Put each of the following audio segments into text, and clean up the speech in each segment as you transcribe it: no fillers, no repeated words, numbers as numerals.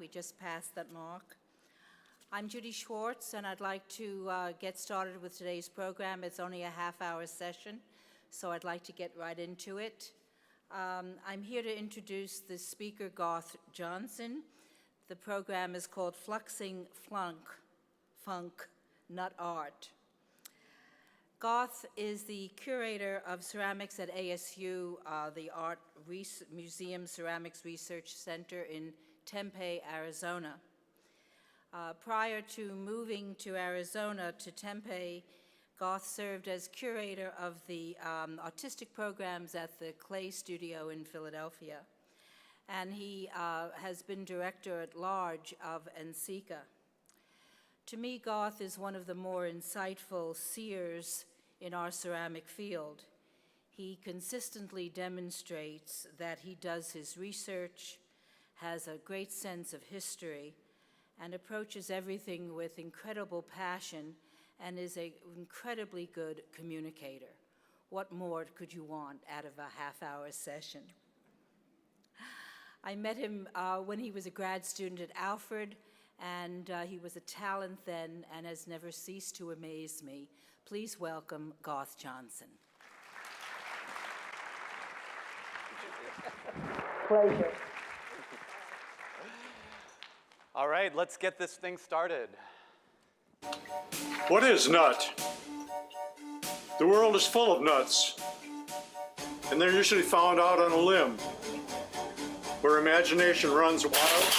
We just passed that mark. I'm Judy Schwartz, and I'd like to get started with today's program. It's only a half-hour session, so I'd like to get right into it. I'm here to introduce the speaker, Garth Johnson. The program is called Fluxing Funk Nut Art. Garth is the curator of ceramics at ASU, the Art Museum Ceramics Research Center in Tempe, Arizona. Prior to moving to Arizona, to Tempe, Garth served as curator of the artistic programs at the Clay Studio in Philadelphia. And he has been director at large of NCECA. To me, Garth is one of the more insightful seers in our ceramic field. He consistently demonstrates that he does his research, has a great sense of history, and approaches everything with incredible passion and is an incredibly good communicator. What more could you want out of a half-hour session? I met him when he was a grad student at Alfred, and he was a talent then and has never ceased to amaze me. Please welcome Garth Johnson. Pleasure. All right, let's get this thing started. What is nut? The world is full of nuts, and they're usually found out on a limb, where imagination runs wild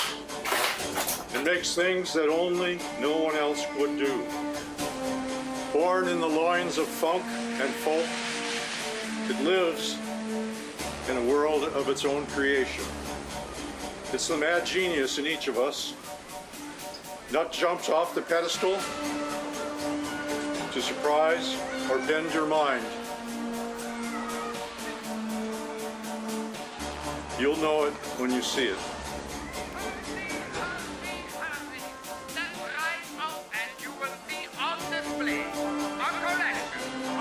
and makes things that only no one else would do. Born in the loins of funk and folk, it lives in a world of its own creation. It's the mad genius in each of us. Nut jumps off the pedestal to surprise or bend your mind. You'll know it when you see it.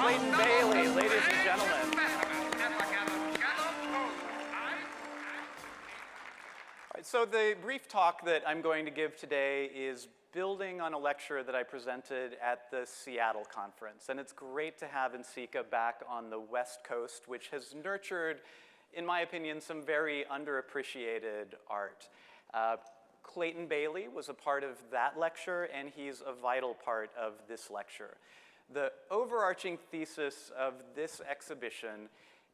Clayton Bailey, ladies and gentlemen. All right, so the brief talk that I'm going to give today is building on a lecture that I presented at the Seattle conference. And it's great to have NCECA back on the West Coast, which has nurtured, in my opinion, some very underappreciated art. Clayton Bailey was a part of that lecture, and he's a vital part of this lecture. The overarching thesis of this exhibition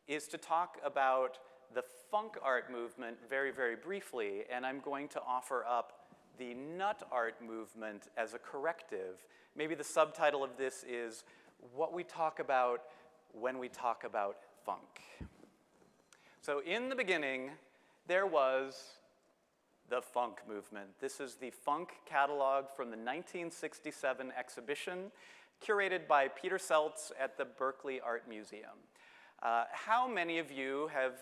is to talk about the funk art movement very, very briefly, and I'm going to offer up the nut art movement as a corrective. Maybe the subtitle of this is what we talk about when we talk about funk. So in the beginning, there was the funk movement. This is the funk catalog from the 1967 exhibition, curated by Peter Seltz at the Berkeley Art Museum. How many of you have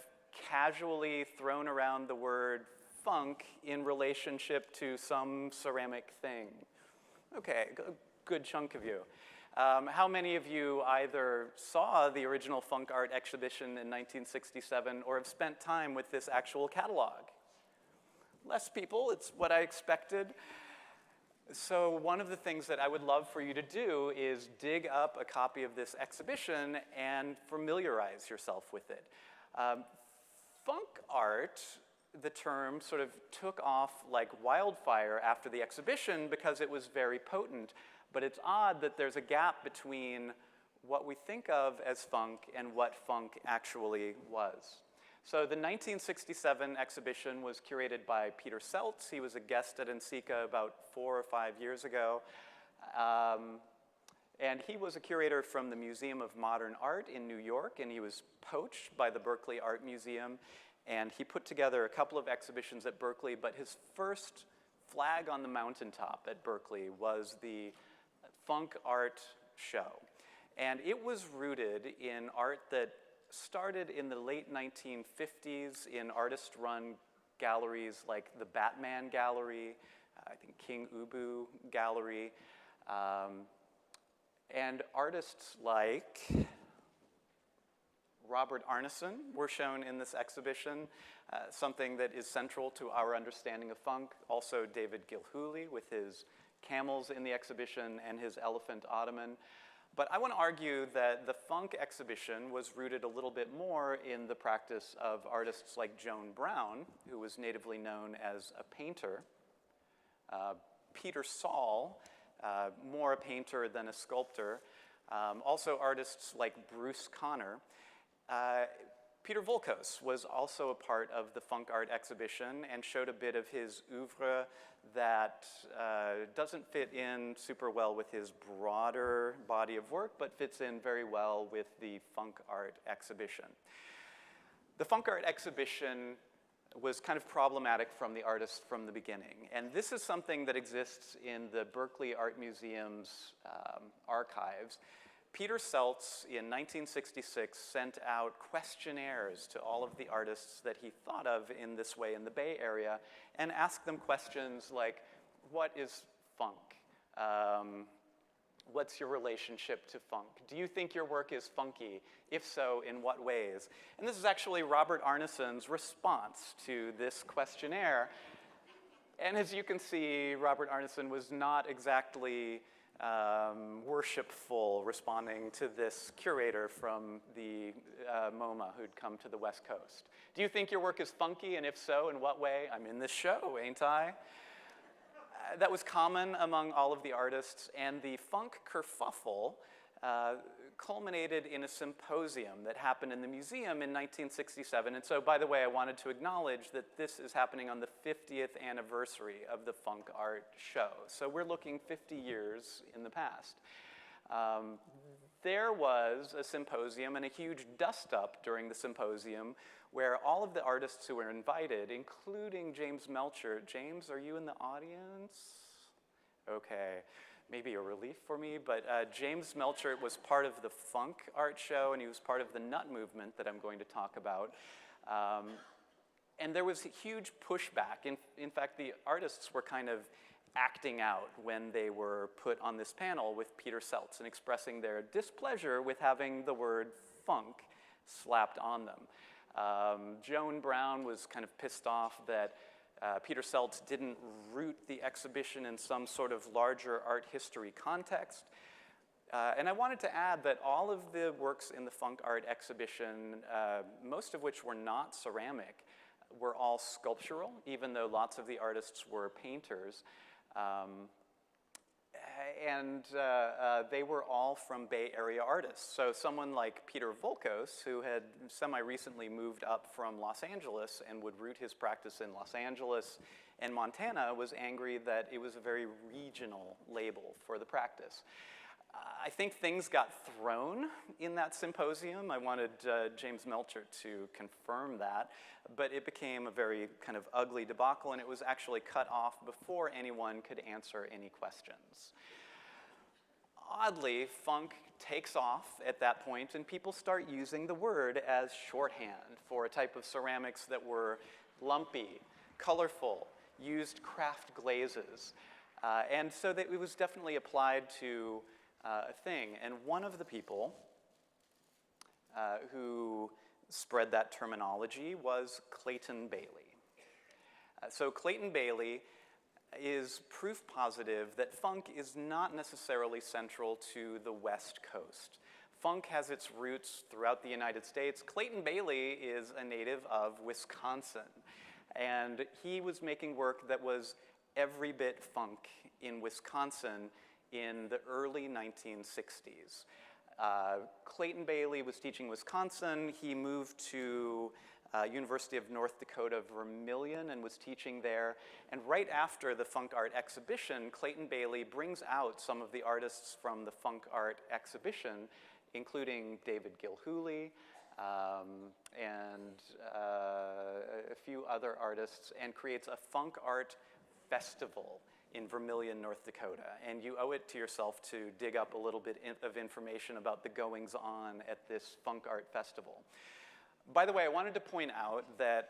casually thrown around the word funk in relationship to some ceramic thing? Okay, a good chunk of you. How many of you either saw the original funk art exhibition in 1967 or have spent time with this actual catalog? Less people, it's what I expected. So one of the things that I would love for you to do is dig up a copy of this exhibition and familiarize yourself with it. Funk art, the term, sort of took off like wildfire after the exhibition because it was very potent. But it's odd that there's a gap between what we think of as funk and what funk actually was. So the 1967 exhibition was curated by Peter Seltz. He was a guest at NCECA about 4 or 5 years ago. And he was a curator from the Museum of Modern Art in New York, and he was poached by the Berkeley Art Museum. And he put together a couple of exhibitions at Berkeley, but his first flag on the mountaintop at Berkeley was the Funk Art Show. And it was rooted in art that started in the late 1950s in artist-run galleries like the Batman Gallery, I think King Ubu Gallery, and artists like Robert Arneson were shown in this exhibition, something that is central to our understanding of funk. Also David Gilhooly with his camels in the exhibition and his elephant ottoman. But I want to argue that the funk exhibition was rooted a little bit more in the practice of artists like Joan Brown, who was natively known as a painter. Peter Saul, more a painter than a sculptor. Also artists like Bruce Conner. Peter Volkos was also a part of the funk art exhibition and showed a bit of his oeuvre that doesn't fit in super well with his broader body of work, but fits in very well with the funk art exhibition. The funk art exhibition was kind of problematic from the artists from the beginning. And this is something that exists in the Berkeley Art Museum's archives. Peter Seltz, in 1966, sent out questionnaires to all of the artists that he thought of in this way in the Bay Area and asked them questions like, what is funk? What's your relationship to funk? Do you think your work is funky? If so, in what ways? And this is actually Robert Arneson's response to this questionnaire. And as you can see, Robert Arneson was not exactly worshipful responding to this curator from the MoMA who'd come to the West Coast. Do you think your work is funky, and if so, in what way? I'm in this show, ain't I? That was common among all of the artists, and the funk kerfuffle culminated in a symposium that happened in the museum in 1967. And so, by the way, I wanted to acknowledge that this is happening on the 50th anniversary of the funk art show. So we're looking 50 years in the past. There was a symposium and a huge dust-up during the symposium where all of the artists who were invited, including James Melcher. James, are you in the audience? Okay. Maybe a relief for me, but James Melcher was part of the funk art show, and he was part of the nut movement that I'm going to talk about. And there was a huge pushback. In fact, the artists were kind of acting out when they were put on this panel with Peter Seltz and expressing their displeasure with having the word funk slapped on them. Joan Brown was kind of pissed off that Peter Seltz didn't root the exhibition in some sort of larger art history context. And I wanted to add that all of the works in the funk art exhibition, most of which were not ceramic, were all sculptural, even though lots of the artists were painters. And they were all from Bay Area artists. So someone like Peter Volkos, who had semi-recently moved up from Los Angeles and would root his practice in Los Angeles and Montana, was angry that it was a very regional label for the practice. I think things got thrown in that symposium. I wanted James Melcher to confirm that, but it became a very kind of ugly debacle, and it was actually cut off before anyone could answer any questions. Oddly, funk takes off at that point, and people start using the word as shorthand for a type of ceramics that were lumpy, colorful, used craft glazes. And so that it was definitely applied to a thing. And one of the people who spread that terminology was Clayton Bailey. So Clayton Bailey is proof positive that funk is not necessarily central to the West Coast. Funk has its roots throughout the United States. Clayton Bailey is a native of Wisconsin, and he was making work that was every bit funk in Wisconsin in the early 1960s. Clayton Bailey was teaching Wisconsin. He moved to University of North Dakota, Vermillion, and was teaching there. And right after the funk art exhibition, Clayton Bailey brings out some of the artists from the funk art exhibition, including David Gilhooly and a few other artists, and creates a funk art festival in Vermillion, North Dakota. And you owe it to yourself to dig up a little bit of information about the goings-on at this funk art festival. By the way, I wanted to point out that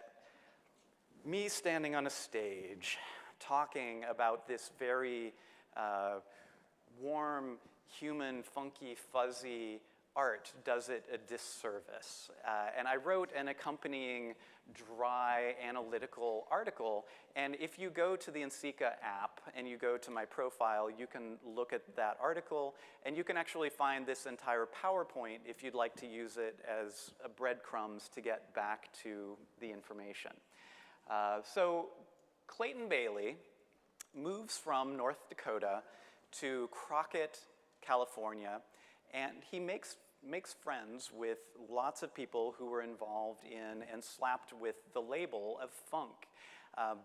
me standing on a stage talking about this very warm, human, funky, fuzzy art does it a disservice. And I wrote an accompanying dry analytical article, and if you go to the NCECA app and you go to my profile, you can look at that article, and you can actually find this entire PowerPoint if you'd like to use it as a breadcrumbs to get back to the information. So Clayton Bailey moves from North Dakota to Crockett, California, and he makes friends with lots of people who were involved in and slapped with the label of funk.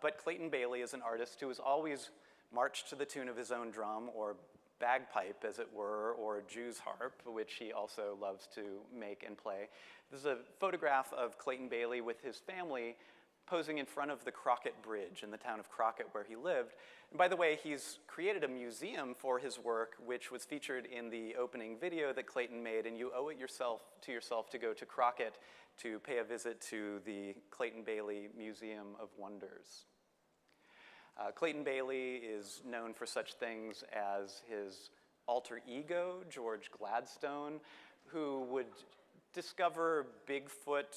But Clayton Bailey is an artist who has always marched to the tune of his own drum, or bagpipe, as it were, or Jew's harp, which he also loves to make and play. This is a photograph of Clayton Bailey with his family posing in front of the Crockett Bridge in the town of Crockett where he lived. And by the way, he's created a museum for his work, which was featured in the opening video that Clayton made, and you owe it to yourself to go to Crockett to pay a visit to the Clayton Bailey Museum of Wonders. Clayton Bailey is known for such things as his alter ego, George Gladstone, who would discover Bigfoot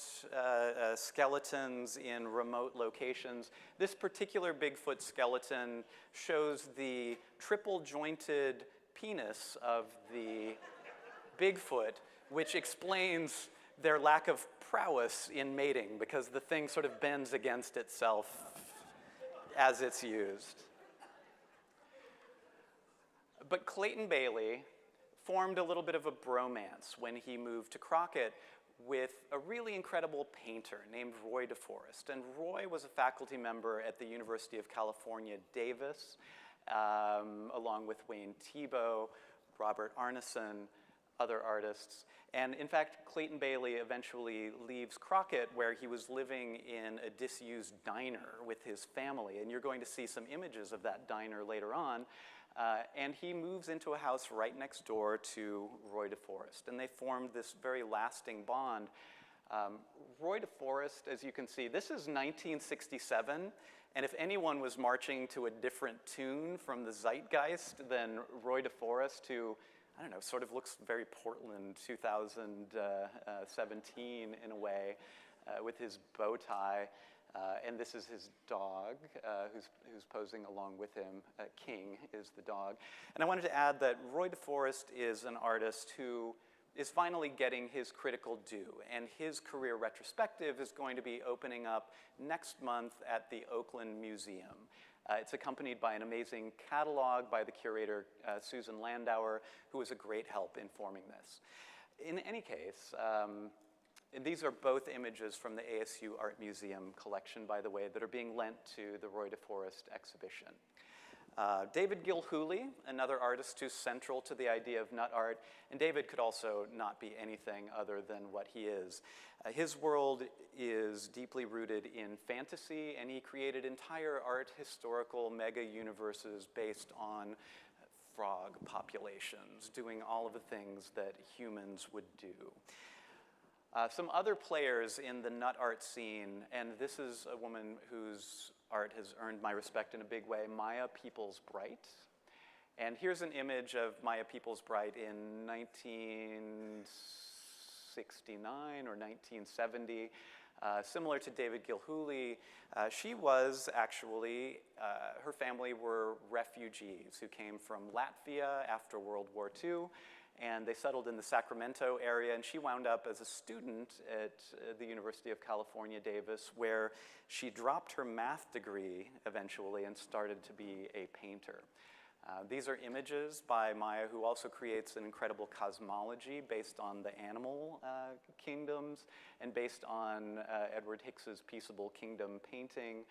skeletons in remote locations. This particular Bigfoot skeleton shows the triple-jointed penis of the Bigfoot, which explains their lack of prowess in mating, because the thing sort of bends against itself as it's used. But Clayton Bailey formed a little bit of a bromance when he moved to Crockett with a really incredible painter named Roy DeForest. And Roy was a faculty member at the University of California, Davis, along with Wayne Thiebaud, Robert Arneson, other artists. And in fact, Clayton Bailey eventually leaves Crockett, where he was living in a disused diner with his family. And you're going to see some images of that diner later on. And he moves into a house right next door to Roy DeForest, and they formed this very lasting bond. Roy DeForest, as you can see, this is 1967, and if anyone was marching to a different tune from the zeitgeist than Roy DeForest, who, I don't know, sort of looks very Portland 2017 in a way, with his bow tie. And this is his dog, who's posing along with him. King is the dog. And I wanted to add that Roy DeForest is an artist who is finally getting his critical due, and his career retrospective is going to be opening up next month at the Oakland Museum. It's accompanied by an amazing catalog by the curator, Susan Landauer, who was a great help in forming this. In any case, and these are both images from the ASU Art Museum collection, by the way, that are being lent to the Roy DeForest exhibition. David Gilhooly, another artist who's central to the idea of nut art, and David could also not be anything other than what he is. His world is deeply rooted in fantasy, and he created entire art historical mega-universes based on frog populations, doing all of the things that humans would do. Some other players in the nut art scene, and this is a woman whose art has earned my respect in a big way, Maya Peoples-Bright. And here's an image of Maya Peoples-Bright in 1969 or 1970. Similar to David Gilhooly, she was actually, her family were refugees who came from Latvia after World War II. And they settled in the Sacramento area, and she wound up as a student at the University of California, Davis, where she dropped her math degree eventually and started to be a painter. These are images by Maya, who also creates an incredible cosmology based on the animal kingdoms and based on Edward Hicks's Peaceable Kingdom painting.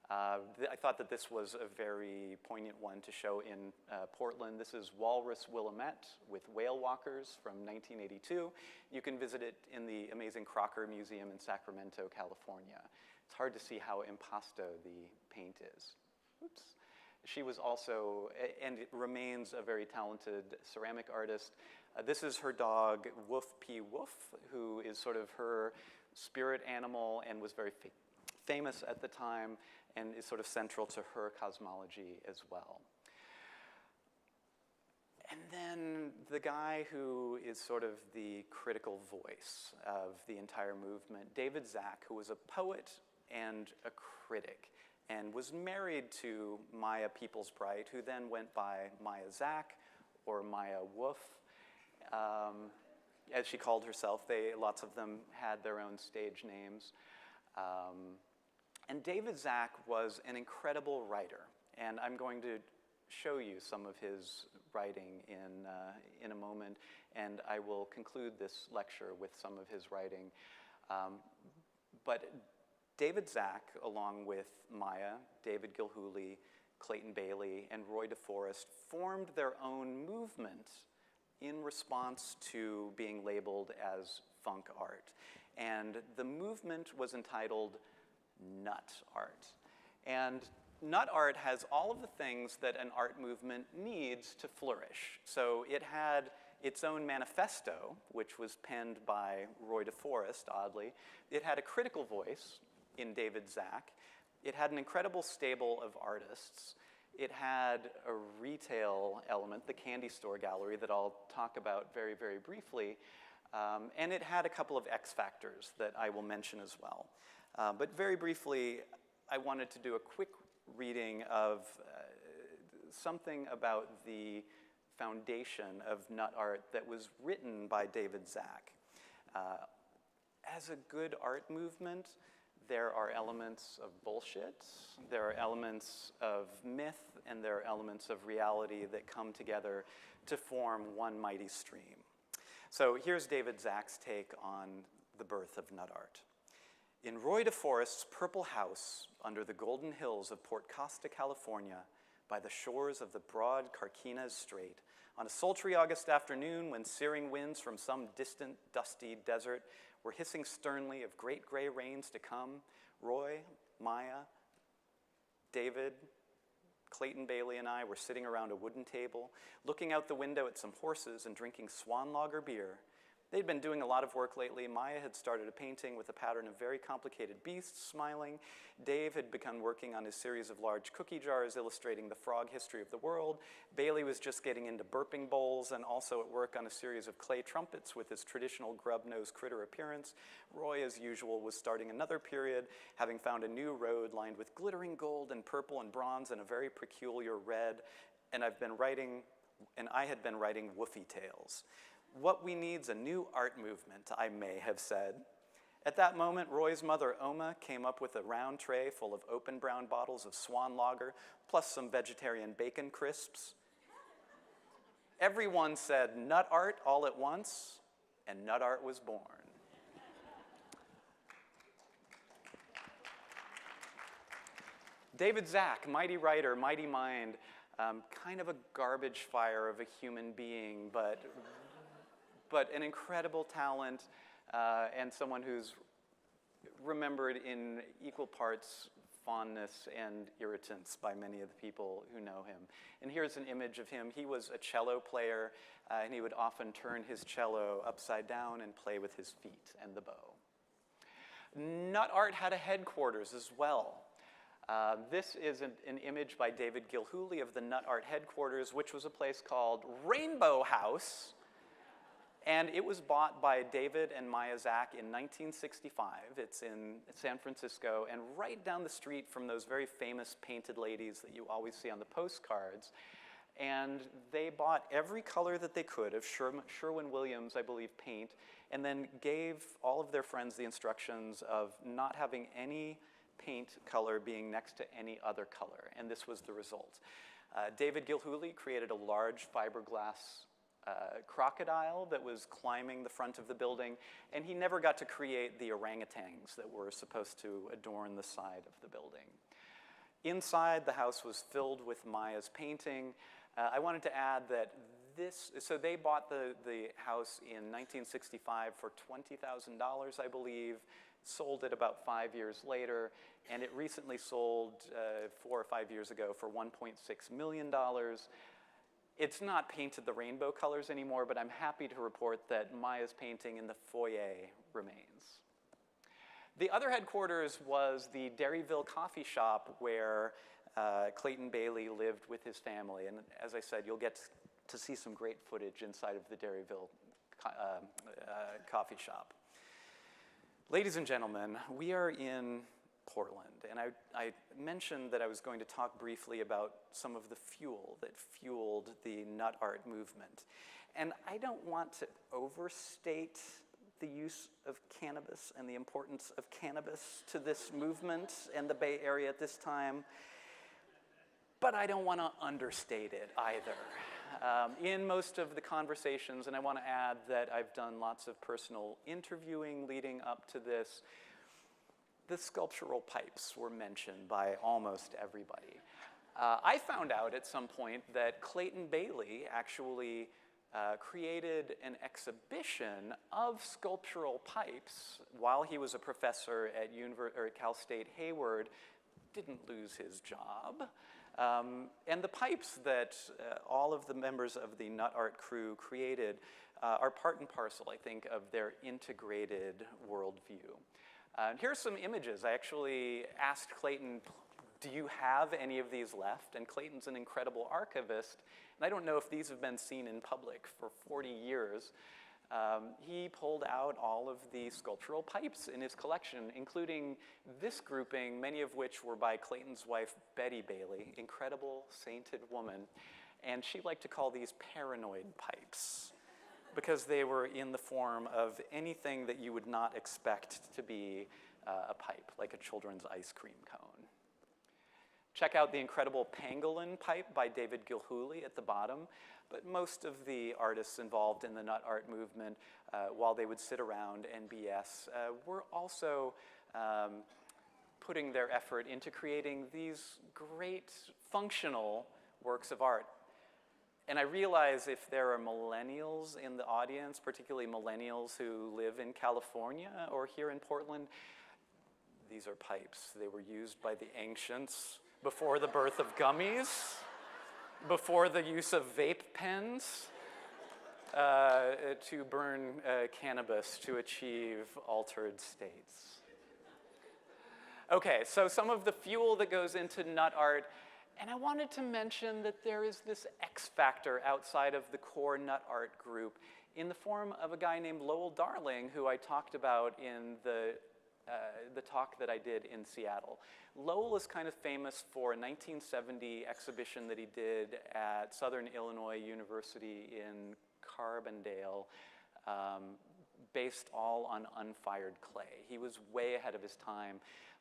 I thought that this was a very poignant one to show in Portland. This is Walrus Willamette with whale walkers from 1982. You can visit it in the amazing Crocker Museum in Sacramento, California. It's hard to see how impasto the paint is. Oops. She was also, and remains, a very talented ceramic artist. This is her dog, Woof P. Woof, who is sort of her spirit animal and was very famous at the time, and is sort of central to her cosmology as well. And then the guy who is sort of the critical voice of the entire movement, David Zak, who was a poet and a critic, and was married to Maya Peoples-Bright, who then went by Maya Zak or Maya Wolf, as she called herself. Lots of them had their own stage names. And David Zak was an incredible writer, and I'm going to show you some of his writing in a moment, and I will conclude this lecture with some of his writing. But David Zak, along with Maya, David Gilhooly, Clayton Bailey, and Roy DeForest, formed their own movement in response to being labeled as funk art. And the movement was entitled Nut Art. And Nut Art has all of the things that an art movement needs to flourish. So it had its own manifesto, which was penned by Roy DeForest, oddly. It had a critical voice in David Zak. It had an incredible stable of artists. It had a retail element, the candy store gallery, that I'll talk about very, very briefly. And it had a couple of X factors that I will mention as well. But very briefly, I wanted to do a quick reading of something about the foundation of Nut Art that was written by David Zak. As a good art movement, there are elements of bullshit, there are elements of myth, and there are elements of reality that come together to form one mighty stream. So here's David Zak's take on the birth of Nut Art. In Roy DeForest's purple house under the golden hills of Port Costa, California, by the shores of the broad Carquinez Strait, on a sultry August afternoon when searing winds from some distant, dusty desert were hissing sternly of great gray rains to come, Roy, Maya, David, Clayton Bailey, and I were sitting around a wooden table, looking out the window at some horses and drinking Swan Lager beer. They'd been doing a lot of work lately. Maya had started a painting with a pattern of very complicated beasts smiling. Dave had begun working on his series of large cookie jars illustrating the frog history of the world. Bailey was just getting into burping bowls and also at work on a series of clay trumpets with his traditional grub-nosed critter appearance. Roy, as usual, was starting another period, having found a new road lined with glittering gold and purple and bronze and a very peculiar red. And I had been writing woofy tales. What we need's a new art movement, I may have said. At that moment, Roy's mother, Oma, came up with a round tray full of open brown bottles of Swan Lager, plus some vegetarian bacon crisps. Everyone said Nut Art all at once, and Nut Art was born. David Zak, mighty writer, mighty mind, kind of a garbage fire of a human being, but an incredible talent and someone who's remembered in equal parts fondness and irritance by many of the people who know him. And here's an image of him. He was a cello player, and he would often turn his cello upside down and play with his feet and the bow. Nut Art had a headquarters as well. This is an image by David Gilhooly of the Nut Art headquarters, which was a place called Rainbow House. And it was bought by David and Maya Zak in 1965. It's in San Francisco, and right down the street from those very famous painted ladies that you always see on the postcards. And they bought every color that they could of Sherwin-Williams, I believe, paint, and then gave all of their friends the instructions of not having any paint color being next to any other color, and this was the result. David Gilhooly created a large fiberglass crocodile that was climbing the front of the building, and he never got to create the orangutans that were supposed to adorn the side of the building. Inside, the house was filled with Maya's painting. I wanted to add that so they bought the house in 1965 for $20,000, I believe, sold it about 5 years later, and it recently sold 4 or 5 years ago for $1.6 million. It's not painted the rainbow colors anymore, but I'm happy to report that Maya's painting in the foyer remains. The other headquarters was the Dairyville coffee shop where Clayton Bailey lived with his family. And as I said, you'll get to see some great footage inside of the Dairyville coffee shop. Ladies and gentlemen, we are in Portland, and I mentioned that I was going to talk briefly about some of the fuel that fueled the nut art movement. And I don't want to overstate the use of cannabis and the importance of cannabis to this movement and the Bay Area at this time, but I don't want to understate it either. In most of the conversations, and I want to add that I've done lots of personal interviewing leading up to this, the sculptural pipes were mentioned by almost everybody. I found out at some point that Clayton Bailey actually created an exhibition of sculptural pipes while he was a professor at Cal State Hayward, didn't lose his job. And the pipes that all of the members of the Nut Art crew created are part and parcel, I think, of their integrated worldview. Here's some images. I actually asked Clayton, do you have any of these left? And Clayton's an incredible archivist, and I don't know if these have been seen in public for 40 years. He pulled out all of the sculptural pipes in his collection, including this grouping, many of which were by Clayton's wife, Betty Bailey, incredible sainted woman. And she liked to call these paranoid pipes because they were in the form of anything that you would not expect to be a pipe, like a children's ice cream cone. Check out the incredible pangolin pipe by David Gilhooly at the bottom. But most of the artists involved in the nut art movement, while they would sit around and BS, were also putting their effort into creating these great functional works of art. And I realize if there are millennials in the audience, particularly millennials who live in California or here in Portland, these are pipes. They were used by the ancients before the birth of gummies, before the use of vape pens, to burn cannabis to achieve altered states. Okay, so some of the fuel that goes into nut art, and I wanted to mention that there is this X factor outside of the core nut art group in the form of a guy named Lowell Darling, who I talked about in the talk that I did in Seattle. Lowell is kind of famous for a 1970 exhibition that he did at Southern Illinois University in Carbondale, based all on unfired clay. He was way ahead of his time,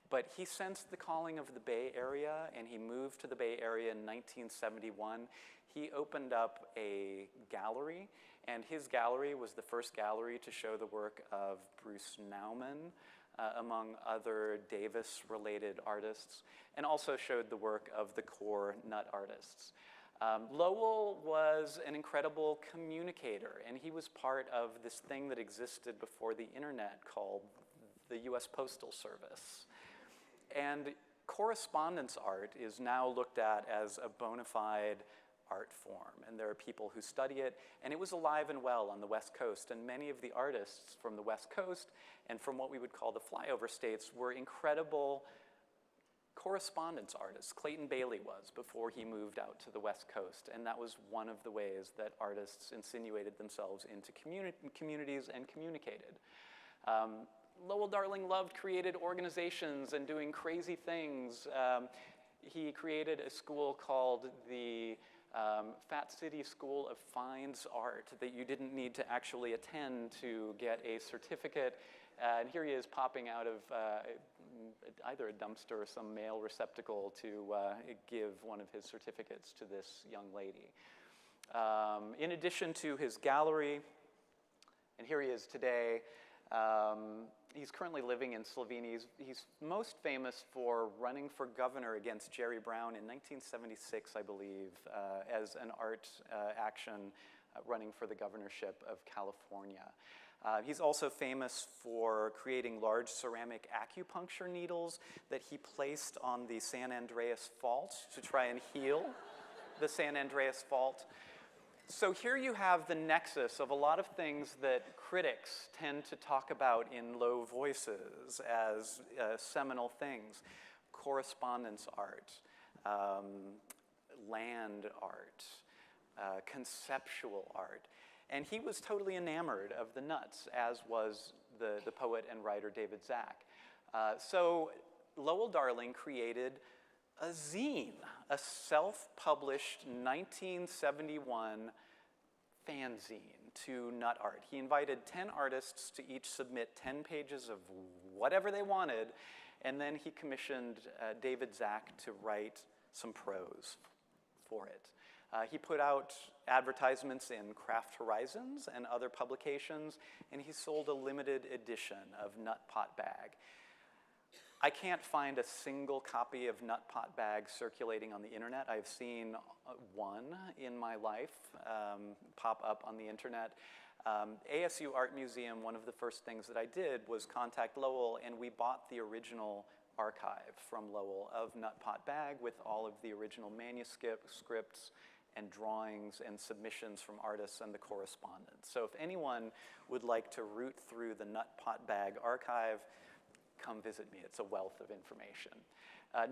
but he sensed the calling of the Bay Area, and he moved to the Bay Area in 1971. He opened up a gallery, and his gallery was the first gallery to show the work of Bruce Nauman, among other Davis-related artists, and also showed the work of the core nut artists. Lowell was an incredible communicator, and he was part of this thing that existed before the internet called the US Postal Service. And correspondence art is now looked at as a bona fide art form, and there are people who study it, and it was alive and well on the West Coast, and many of the artists from the West Coast and from what we would call the flyover states were incredible correspondence artists. Clayton Bailey was before he moved out to the West Coast, and that was one of the ways that artists insinuated themselves into communities and communicated. Lowell Darling loved created organizations and doing crazy things. He created a school called the Fat City School of Fines Art that you didn't need to actually attend to get a certificate. And here he is popping out of either a dumpster or some mail receptacle to give one of his certificates to this young lady. In addition to his gallery, and here he is today, he's currently living in Slovenia. He's most famous for running for governor against Jerry Brown in 1976, I believe, as an art action running for the governorship of California. He's also famous for creating large ceramic acupuncture needles that he placed on the San Andreas Fault to try and heal the San Andreas Fault. So here you have the nexus of a lot of things that critics tend to talk about in low voices as seminal things. Correspondence art, land art, conceptual art. And he was totally enamored of the nuts, as was the poet and writer David Zach. So Lowell Darling created a zine, a self-published 1971 fanzine to Nut Art. He invited 10 artists to each submit 10 pages of whatever they wanted, and then he commissioned David Zach to write some prose for it. He put out advertisements in Craft Horizons and other publications, and he sold a limited edition of Nut Pot Bag. I can't find a single copy of Nut Pot Bag circulating on the internet. I've seen one in my life pop up on the internet. ASU Art Museum, one of the first things that I did was contact Lowell, and we bought the original archive from Lowell of Nut Pot Bag with all of the original manuscripts and drawings and submissions from artists and the correspondence. So if anyone would like to root through the Nut Pot Bag archive, come visit me. It's a wealth of information.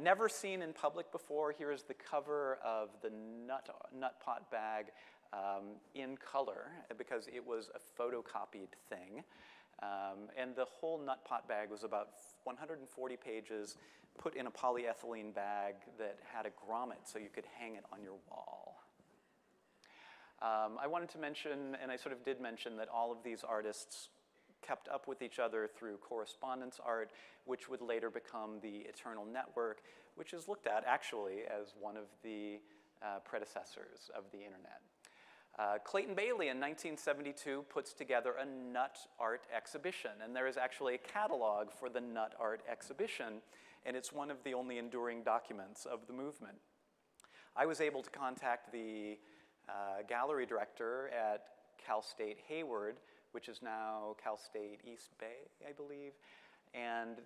Never seen in public before, here is the cover of the Nut Pot Bag in color, because it was a photocopied thing. And the whole Nut Pot Bag was about 140 pages, put in a polyethylene bag that had a grommet so you could hang it on your wall. I wanted to mention, and I sort of did mention, that all of these artists kept up with each other through correspondence art, which would later become the Eternal Network, which is looked at actually as one of the predecessors of the internet. Clayton Bailey in 1972 puts together a Nut Art exhibition, and there is actually a catalog for the Nut Art exhibition, and it's one of the only enduring documents of the movement. I was able to contact the gallery director at Cal State Hayward, which is now Cal State East Bay, I believe, and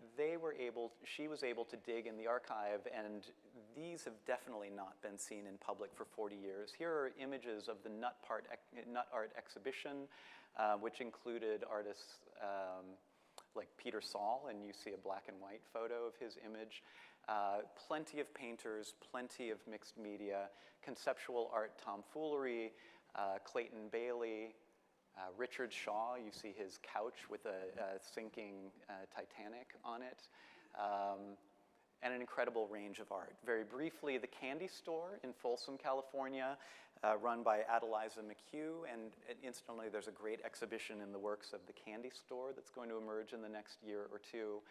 she was able to dig in the archive, and these have definitely not been seen in public for 40 years. Here are images of the Nut Art exhibition, which included artists like Peter Saul, and you see a black and white photo of his image. Plenty of painters, plenty of mixed media, conceptual art tomfoolery, Clayton Bailey, Richard Shaw, you see his couch with a sinking Titanic on it, and an incredible range of art. Very briefly, the Candy Store in Folsom, California, run by Adeliza McHugh, and incidentally, there's a great exhibition in the works of the Candy Store that's going to emerge in the next year or two.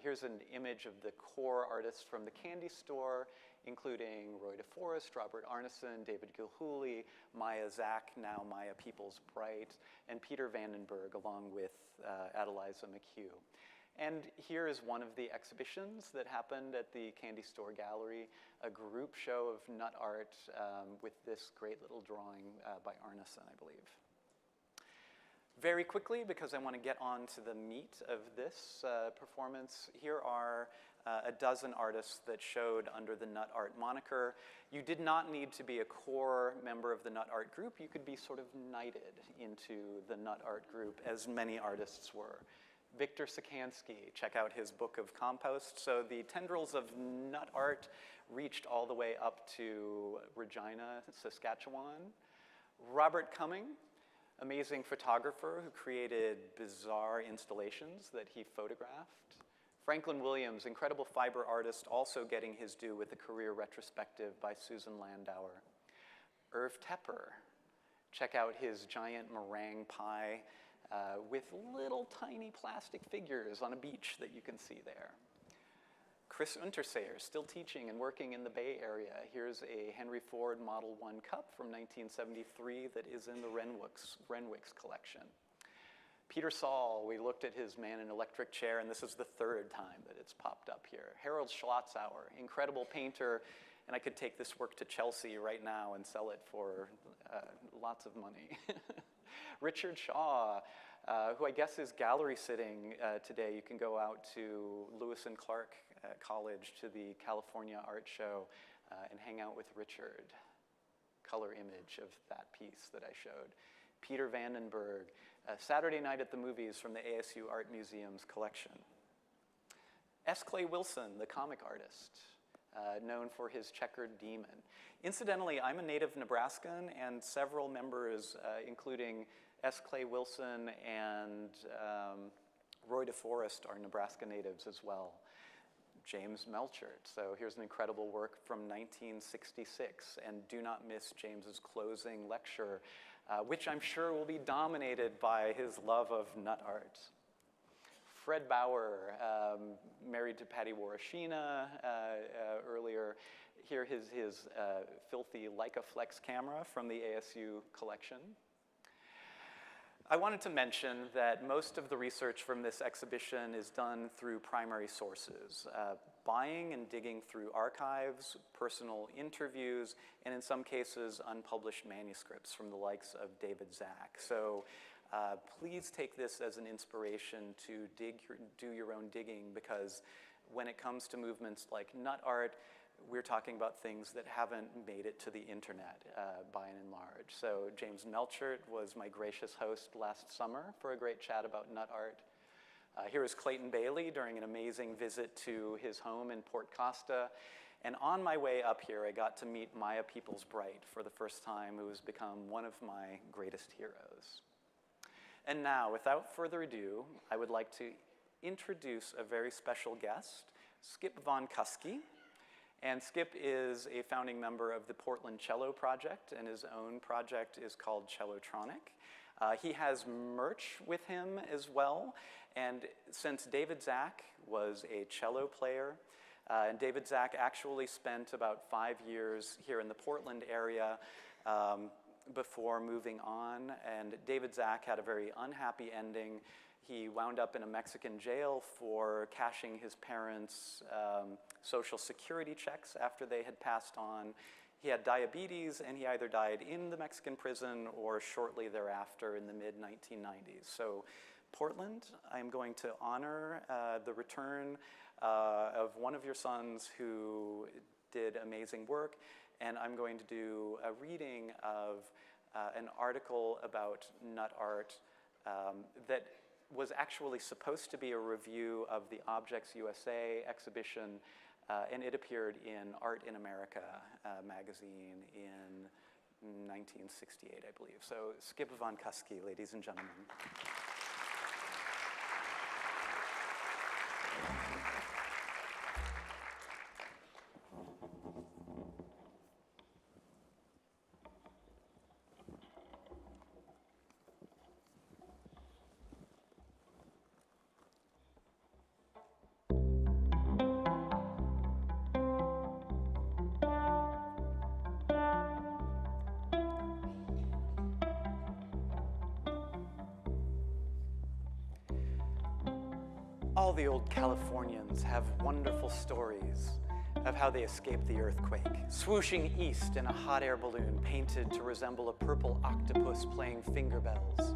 Here's an image of the core artists from the Candy Store, including Roy DeForest, Robert Arneson, David Gilhooly, Maya Zach, now Maya Peoples-Bright, and Peter Vandenberg, along with Adeliza McHugh. And here is one of the exhibitions that happened at the Candy Store Gallery, a group show of nut art with this great little drawing by Arneson, I believe. Very quickly, because I want to get on to the meat of this performance, here are a dozen artists that showed under the Nut Art moniker. You did not need to be a core member of the Nut Art group. You could be sort of knighted into the Nut Art group, as many artists were. Victor Sikansky, check out his book of Compost. So the tendrils of Nut Art reached all the way up to Regina, Saskatchewan. Robert Cumming, amazing photographer who created bizarre installations that he photographed. Franklin Williams, incredible fiber artist, also getting his due with a career retrospective by Susan Landauer. Irv Tepper, check out his giant meringue pie with little tiny plastic figures on a beach that you can see there. Chris Unterseyer, still teaching and working in the Bay Area. Here's a Henry Ford Model 1 cup from 1973 that is in the Renwick's collection. Peter Saul, we looked at his Man in Electric Chair, and this is the third time that it's popped up here. Harold Schlotzauer, incredible painter, and I could take this work to Chelsea right now and sell it for lots of money. Richard Shaw, who I guess is gallery sitting today. You can go out to Lewis and Clark College to the California Art Show and hang out with Richard. Color image of that piece that I showed. Peter Vandenberg, Saturday Night at the Movies from the ASU Art Museum's collection. S. Clay Wilson, the comic artist. known for his checkered demon. Incidentally, I'm a native Nebraskan, and several members, including S. Clay Wilson and Roy DeForest, are Nebraska natives as well. James Melchert. So here's an incredible work from 1966, and do not miss James's closing lecture, which I'm sure will be dominated by his love of nut art. Fred Bauer, married to Patty Warashina earlier. Here his filthy Leica Flex camera from the ASU collection. I wanted to mention that most of the research from this exhibition is done through primary sources, buying and digging through archives, personal interviews, and in some cases, unpublished manuscripts from the likes of David Zak. So please take this as an inspiration to do your own digging, because when it comes to movements like nut art, we're talking about things that haven't made it to the internet by and large. So James Melchert was my gracious host last summer for a great chat about nut art. Here is Clayton Bailey during an amazing visit to his home in Port Costa. And on my way up here, I got to meet Maya Peoples-Bright for the first time, who has become one of my greatest heroes. And now, without further ado, I would like to introduce a very special guest, Skip Von Kuske. And Skip is a founding member of the Portland Cello Project, and his own project is called Cellotronic. He has merch with him as well, and since David Zak was a cello player, and David Zak actually spent about 5 years here in the Portland area before moving on, and David Zak had a very unhappy ending. He wound up in a Mexican jail for cashing his parents' Social Security checks after they had passed on. He had diabetes, and he either died in the Mexican prison or shortly thereafter in the mid-1990s. So Portland, I'm going to honor the return of one of your sons who did amazing work, and I'm going to do a reading of an article about nut art that was actually supposed to be a review of the Objects USA exhibition, and it appeared in Art in America magazine in 1968, I believe. So Skip Von Kuske, ladies and gentlemen. All the old Californians have wonderful stories of how they escaped the earthquake, swooshing east in a hot air balloon painted to resemble a purple octopus playing finger bells,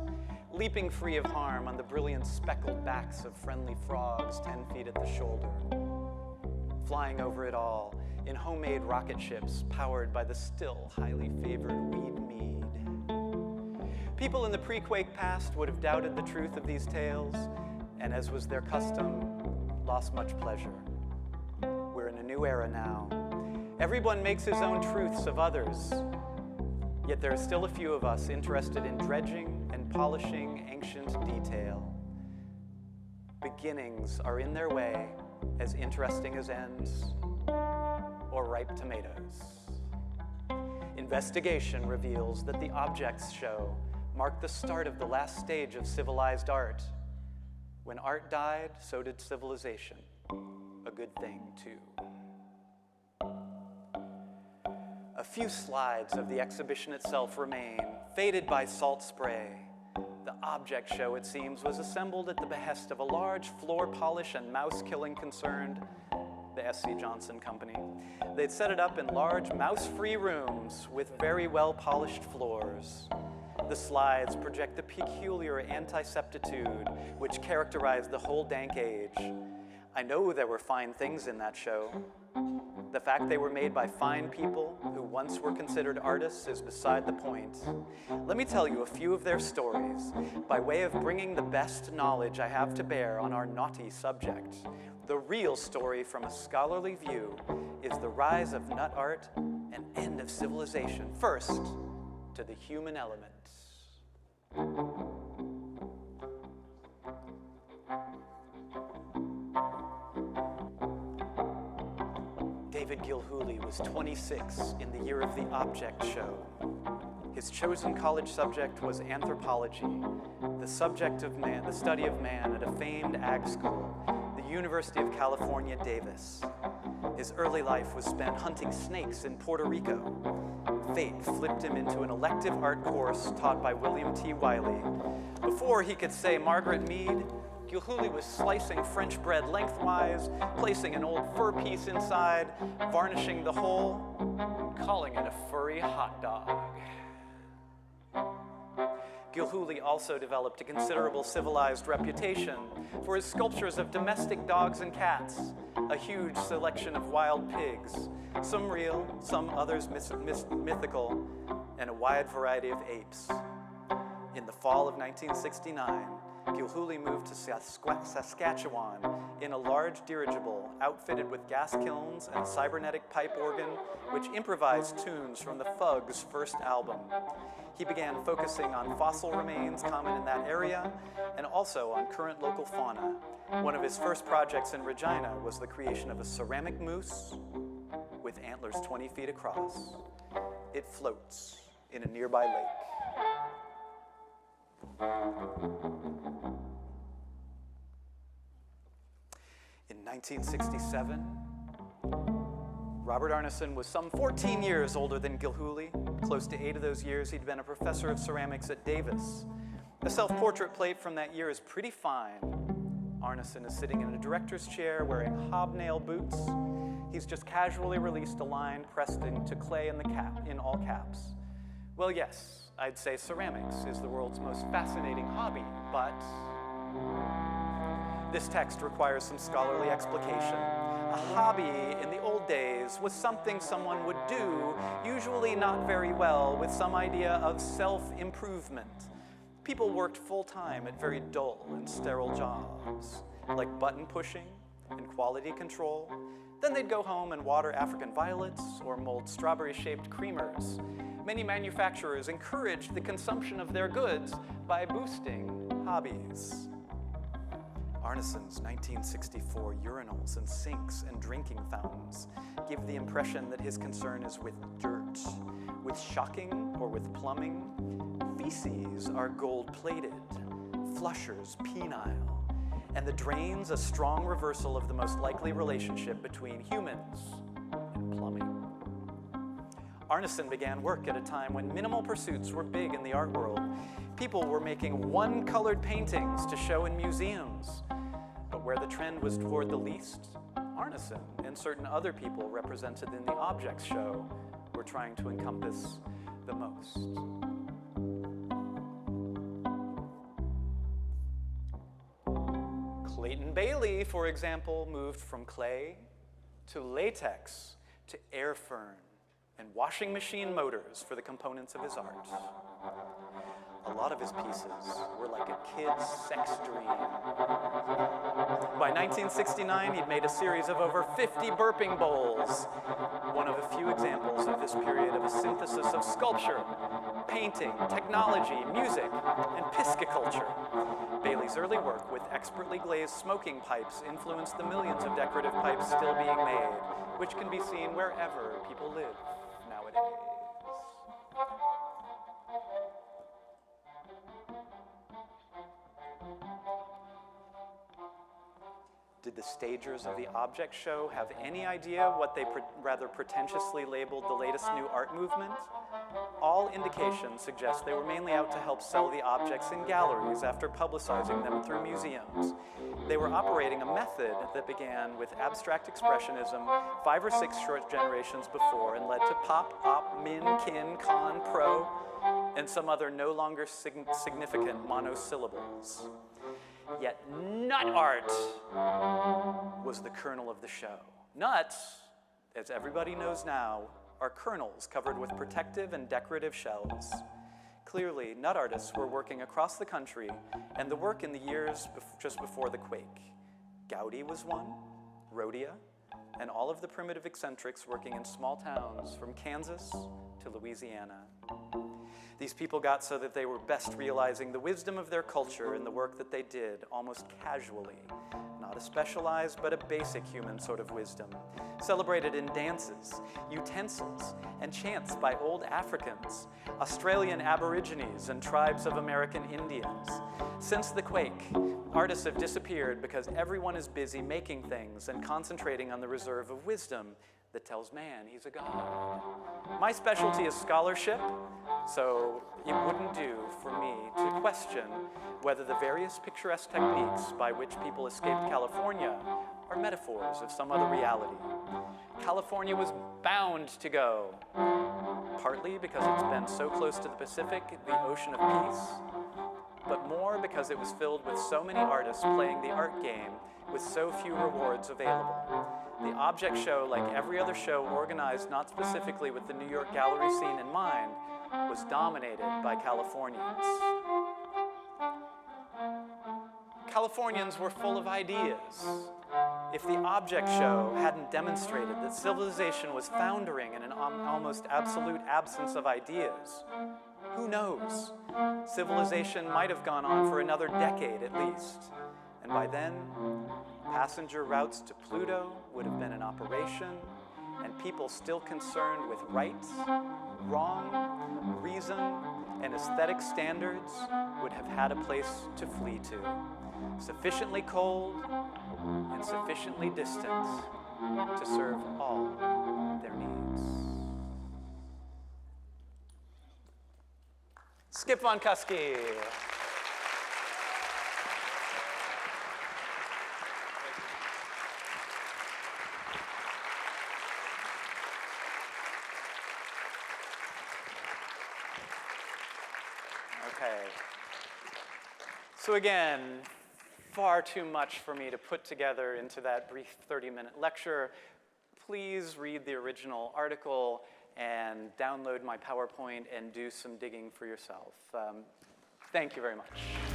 leaping free of harm on the brilliant speckled backs of friendly frogs 10 feet at the shoulder, flying over it all in homemade rocket ships powered by the still highly favored weed mead. People in the pre-quake past would have doubted the truth of these tales, and as was their custom, lost much pleasure. We're in a new era now. Everyone makes his own truths of others, yet there are still a few of us interested in dredging and polishing ancient detail. Beginnings are in their way as interesting as ends or ripe tomatoes. Investigation reveals that the objects show marked the start of the last stage of civilized art. When art died, so did civilization. A good thing, too. A few slides of the exhibition itself remain, faded by salt spray. The object show, it seems, was assembled at the behest of a large floor polish and mouse-killing concern, the S.C. Johnson Company. They'd set it up in large mouse-free rooms with very well-polished floors. The slides project the peculiar antiseptitude which characterized the whole dank age. I know there were fine things in that show. The fact they were made by fine people who once were considered artists is beside the point. Let me tell you a few of their stories by way of bringing the best knowledge I have to bear on our naughty subject. The real story from a scholarly view is the rise of nut art and end of civilization. First, to the human element. David Gilhooly was 26 in the year of the object show. His chosen college subject was anthropology, the subject of man, the study of man at a famed ag school, the University of California, Davis. His early life was spent hunting snakes in Puerto Rico. Fate flipped him into an elective art course taught by William T. Wiley. Before he could say Margaret Mead, Gilhooly was slicing French bread lengthwise, placing an old fur piece inside, varnishing the whole, calling it a furry hot dog. Gilhooly also developed a considerable civilized reputation for his sculptures of domestic dogs and cats, a huge selection of wild pigs, some real, some others mythical, and a wide variety of apes. In the fall of 1969, Gilhooly moved to Saskatchewan in a large dirigible outfitted with gas kilns and a cybernetic pipe organ which improvised tunes from the Fugs' first album. He began focusing on fossil remains common in that area and also on current local fauna. One of his first projects in Regina was the creation of a ceramic moose with antlers 20 feet across. It floats in a nearby lake. In 1967, Robert Arneson was some 14 years older than Gilhooly. Close to 8 of those years, he'd been a professor of ceramics at Davis. The self-portrait plate from that year is pretty fine. Arneson is sitting in a director's chair wearing hobnail boots. He's just casually released a line pressed into clay in all caps. Well, yes, I'd say ceramics is the world's most fascinating hobby, but this text requires some scholarly explication. A hobby in the old days was something someone would do, usually not very well, with some idea of self-improvement. People worked full-time at very dull and sterile jobs, like button pushing and quality control. Then they'd go home and water African violets or mold strawberry-shaped creamers. Many manufacturers encouraged the consumption of their goods by boosting hobbies. Arneson's 1964 urinals and sinks and drinking fountains give the impression that his concern is with dirt. With shocking or with plumbing, feces are gold-plated, flushers penile, and the drains a strong reversal of the most likely relationship between humans and plumbing. Arneson began work at a time when minimal pursuits were big in the art world. People were making one-colored paintings to show in museums. But where the trend was toward the least, Arneson and certain other people represented in the objects show were trying to encompass the most. Clayton Bailey, for example, moved from clay to latex to air fern and washing machine motors for the components of his art. A lot of his pieces were like a kid's sex dream. By 1969, he'd made a series of over 50 burping bowls, one of a few examples of this period of a synthesis of sculpture, painting, technology, music, and pisciculture. Bailey's early work with expertly glazed smoking pipes influenced the millions of decorative pipes still being made, which can be seen wherever people live nowadays. Did the stagers of the object show have any idea what they rather pretentiously labeled the latest new art movement? All indications suggest they were mainly out to help sell the objects in galleries after publicizing them through museums. They were operating a method that began with abstract expressionism 5 or 6 short generations before and led to pop, op, min, kin, con, pro, and some other no longer significant monosyllables. Yet nut art was the kernel of the show. Nuts, as everybody knows now, are kernels covered with protective and decorative shells. Clearly, nut artists were working across the country, and the work in the years just before the quake. Gaudi was one, Rhodia, and all of the primitive eccentrics working in small towns from Kansas to Louisiana. These people got so that they were best realizing the wisdom of their culture in the work that they did almost casually. Not a specialized, but a basic human sort of wisdom, celebrated in dances, utensils, and chants by old Africans, Australian Aborigines, and tribes of American Indians. Since the quake, artists have disappeared because everyone is busy making things and concentrating on the reserve of wisdom that tells man he's a god. My specialty is scholarship, so it wouldn't do for me to question whether the various picturesque techniques by which people escaped California are metaphors of some other reality. California was bound to go, partly because it's been so close to the Pacific, the ocean of peace, but more because it was filled with so many artists playing the art game with so few rewards available. The object show, like every other show organized not specifically with the New York gallery scene in mind, was dominated by Californians. Californians were full of ideas. If the object show hadn't demonstrated that civilization was foundering in an almost absolute absence of ideas, who knows? Civilization might have gone on for another decade at least, and by then, passenger routes to Pluto would have been in operation, and people still concerned with right, wrong, reason, and aesthetic standards would have had a place to flee to, sufficiently cold and sufficiently distant to serve all their needs. Skip von Kuski. Okay. So again, far too much for me to put together into that brief 30-minute lecture. Please read the original article and download my PowerPoint and do some digging for yourself. Thank you very much.